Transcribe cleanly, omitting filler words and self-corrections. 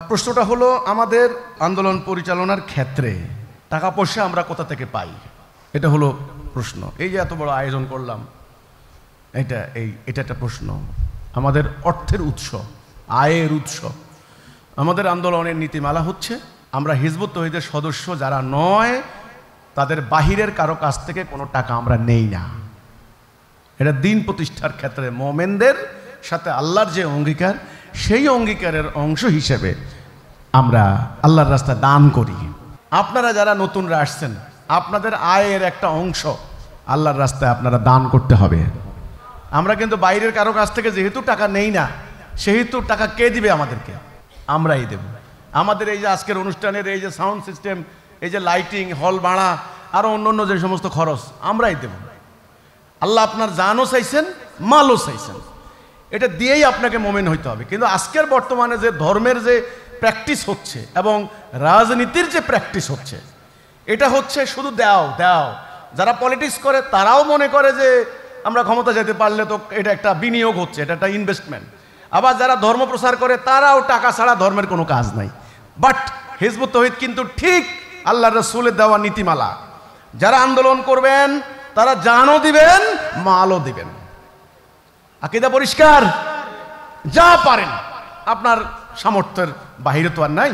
প্রশ্নটা হলো আমাদের আন্দোলন পরিচালনার ক্ষেত্রে টাকা পয়সা আমরা কোথা থেকে পাই, এটা হলো প্রশ্ন। এই যে এত বড় আয়োজন করলাম, এটা একটা প্রশ্ন। আমাদের অর্থের উৎস, আয়ের উৎস, আমাদের আন্দোলনের নীতিমালা হচ্ছে আমরা হিজবুত তৌহিদের সদস্য যারা নয় তাদের বাহিরের কারো কাছ থেকে কোনো টাকা আমরা নেই না। এটা দিন প্রতিষ্ঠার ক্ষেত্রে মোমেনদের সাথে আল্লাহর যে অঙ্গীকার, সেই অঙ্গীকারের অংশ হিসেবে আমরা আল্লাহর রাস্তায় দান করি। আপনারা যারা নতুনরা আসছেন, আপনাদের আয়ের একটা অংশ আল্লাহর রাস্তায় আপনারা দান করতে হবে। আমরা কিন্তু বাইরের কারো কাছ থেকে যেহেতু টাকা নেই না, সেহেতু টাকা কে দিবে আমাদেরকে? আমরাই দেব। আমাদের এই যে আজকের অনুষ্ঠানের এই যে সাউন্ড সিস্টেম, এই যে লাইটিং, হল ভাড়া, আরও অন্য যে সমস্ত খরচ আমরাই দেব। আল্লাহ আপনার জানও চাইছেন, মালও চাইছেন, এটা দিয়েই আপনাকে মোমেন হইতে হবে। কিন্তু আজকের বর্তমানে যে ধর্মের যে প্র্যাকটিস হচ্ছে এবং রাজনীতির যে প্র্যাকটিস হচ্ছে, এটা হচ্ছে শুধু দাও দাও। যারা পলিটিক্স করে তারাও মনে করে যে আমরা ক্ষমতা যেতে পারলে তো এটা একটা বিনিয়োগ হচ্ছে, এটা একটা ইনভেস্টমেন্ট। আবার যারা ধর্ম প্রচার করে তারাও টাকা ছাড়া ধর্মের কোনো কাজ নাই। বাট হিজবুত তৌহিদ কিন্তু ঠিক আল্লাহ রাসূলের দেওয়া নীতিমালা, যারা আন্দোলন করবেন তারা জানও দিবেন, মালও দিবেন। আকীদা পরিষ্কার, যা পারেন, আপনার সামর্থ্যের বাহিরে তো আর নাই।